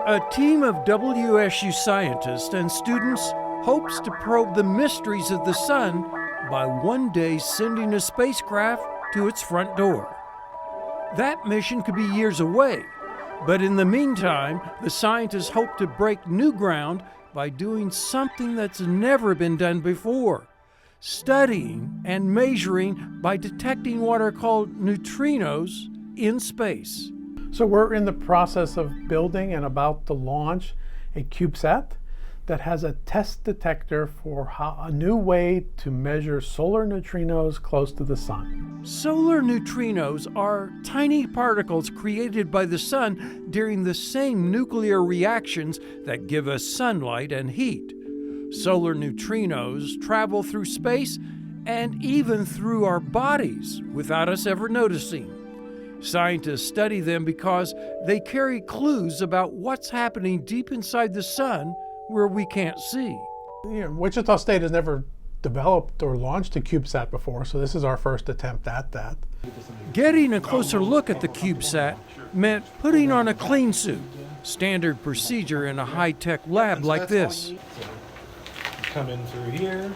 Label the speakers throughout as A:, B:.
A: A team of WSU scientists and students hopes to probe the mysteries of the sun by one day sending a spacecraft to its front door. That mission could be years away, but in the meantime, the scientists hope to break new ground by doing something that's never been done before: studying and measuring by detecting what are called neutrinos in space.
B: So we're in the process of building and about to launch a CubeSat that has a test detector for a new way to measure solar neutrinos close to the sun.
A: Solar neutrinos are tiny particles created by the sun during the same nuclear reactions that give us sunlight and heat. Solar neutrinos travel through space and even through our bodies without us ever noticing. Scientists study them because they carry clues about what's happening deep inside the sun where we can't see.
B: Wichita State has never developed or launched a CubeSat before, so this is our first attempt at that.
A: Getting a closer look at the CubeSat meant putting on a clean suit, standard procedure in a high-tech lab like this.
C: Come in through here.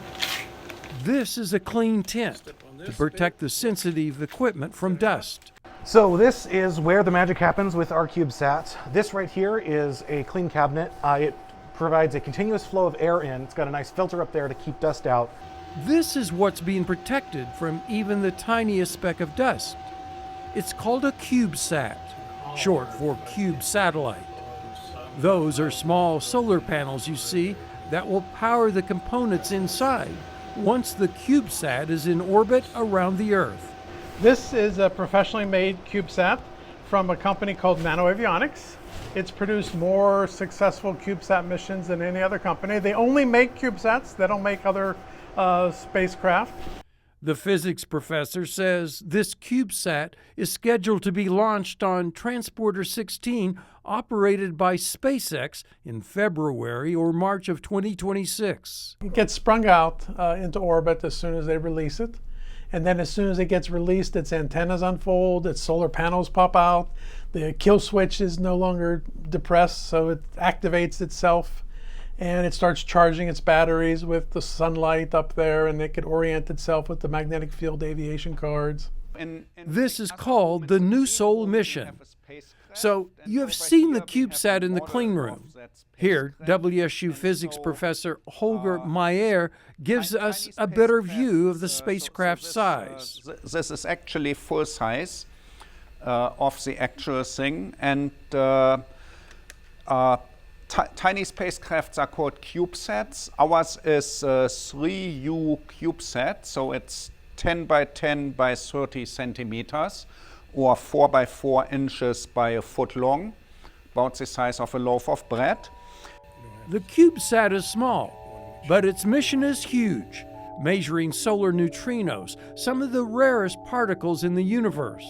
A: This is a clean tent to protect the sensitive equipment from dust.
D: So this is where the magic happens with our CubeSat. This right here is a clean cabinet. It provides a continuous flow of air in. It's got a nice filter up there to keep dust out.
A: This is what's being protected from even the tiniest speck of dust. It's called a CubeSat, short for Cube Satellite. Those are small solar panels you see that will power the components inside once the CubeSat is in orbit around the Earth.
B: This is a professionally made CubeSat from a company called Nanoavionics. It's produced more successful CubeSat missions than any other company. They only make CubeSats. They don't make other spacecraft.
A: The physics professor says this CubeSat is scheduled to be launched on Transporter 16, operated by SpaceX, in February or March of 2026.
B: It gets sprung out into orbit as soon as they release it. And then as soon as it gets released, its antennas unfold, its solar panels pop out, the kill switch is no longer depressed, so it activates itself, and it starts charging its batteries with the sunlight up there, and it could orient itself with the magnetic field aviation cards.
A: This is called the New Sol mission. So you have seen the CubeSat in the clean room. Here, WSU physics professor Holger Mayer gives us a better view of the spacecraft's size.
E: This is actually full size of the actual thing, and tiny spacecrafts are called CubeSats. Ours is a 3U CubeSat, so it's 10 by 10 by 30 centimeters, or 4 by 4 inches by a foot long, about the size of a loaf of bread.
A: The CubeSat is small, but its mission is huge, measuring solar neutrinos, some of the rarest particles in the universe.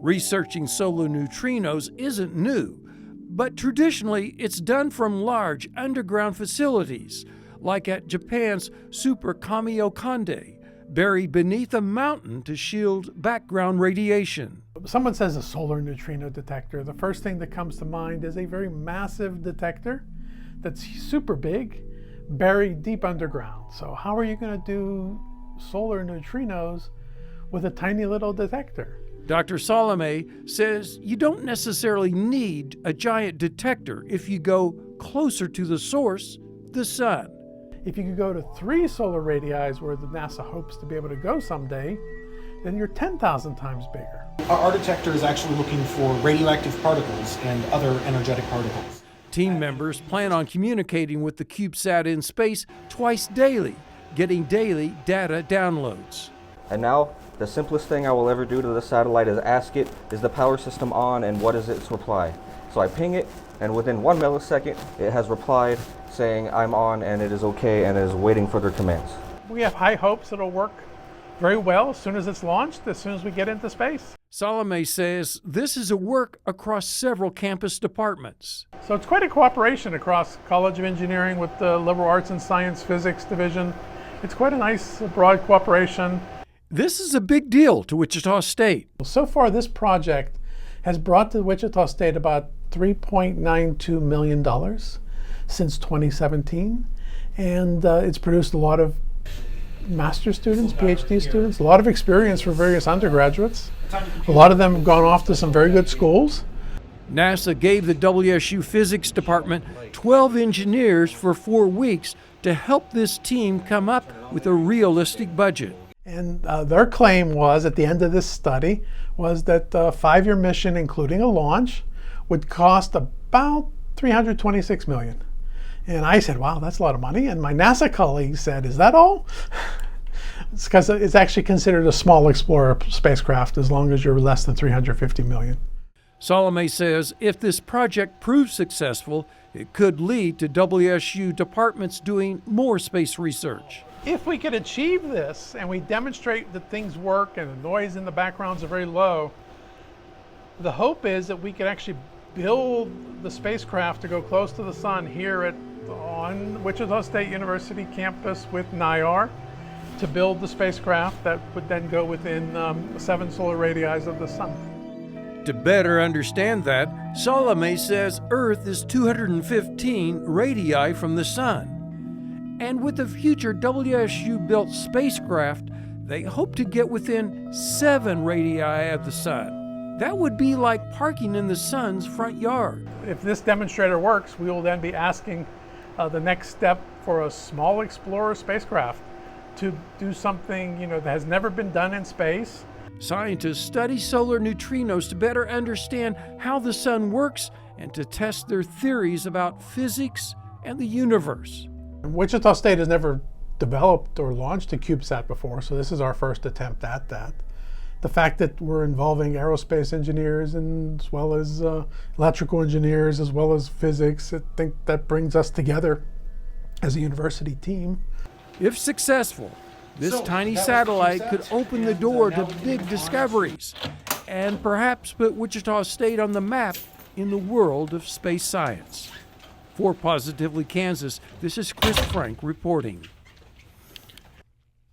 A: Researching solar neutrinos isn't new, but traditionally it's done from large underground facilities, like at Japan's Super Kamiokande, buried beneath a mountain to shield background radiation.
B: Someone says a solar neutrino detector. The first thing that comes to mind is a very massive detector that's super big, buried deep underground. So how are you going to do solar neutrinos with a tiny little detector?
A: Dr. Salome says you don't necessarily need a giant detector if you go closer to the source, the sun.
B: If you could go to 3 solar radii where the NASA hopes to be able to go someday, then you're 10,000 times bigger.
F: Our detector is actually looking for radioactive particles and other energetic particles.
A: Team members plan on communicating with the CubeSat in space twice daily, getting daily data downloads.
G: And now, the simplest thing I will ever do to the satellite is ask it, is the power system on and what is its reply? So I ping it, and within 1 millisecond, it has replied saying I'm on and it is okay and is waiting for their commands.
B: We have high hopes it'll work very well as soon as it's launched, as soon as we get into space.
A: Salome says this is a work across several campus departments.
B: So it's quite a cooperation across College of Engineering with the Liberal Arts and Science Physics Division. It's quite a nice broad cooperation.
A: This is a big deal to Wichita State.
B: So far this project has brought to Wichita State about $3.92 million since 2017. And it's produced a lot of master's students, PhD students, a lot of experience for various undergraduates. A lot of them have gone off to some very good schools.
A: NASA gave the WSU Physics Department 12 engineers for 4 weeks to help this team come up with a realistic budget.
B: And their claim was, at the end of this study, was that the 5-year mission, including a launch, would cost about $326 million. And I said, wow, that's a lot of money. And my NASA colleagues said, is that all? It's because it's actually considered a small explorer spacecraft as long as you're less than 350 million.
A: Salome says if this project proves successful, it could lead to WSU departments doing more space research.
B: If we could achieve this and we demonstrate that things work and the noise in the backgrounds are very low, the hope is that we could actually build the spacecraft to go close to the sun here on Wichita State University campus with NIAR to build the spacecraft that would then go within 7 solar radii of the sun.
A: To better understand that, Salome says Earth is 215 radii from the sun. And with the future WSU-built spacecraft, they hope to get within 7 radii of the sun. That would be like parking in the sun's front yard.
B: If this demonstrator works, we will then be asking the next step for a small explorer spacecraft to do something that has never been done in space.
A: Scientists study solar neutrinos to better understand how the sun works and to test their theories about physics and the universe.
B: Wichita State has never developed or launched a CubeSat before, so this is our first attempt at that. The fact that we're involving aerospace engineers and as well as electrical engineers as well as physics, I think that brings us together as a university team.
A: If successful, this tiny satellite could open the door to big discoveries and perhaps put Wichita State on the map in the world of space science. For Positively Kansas, this is Chris Frank reporting.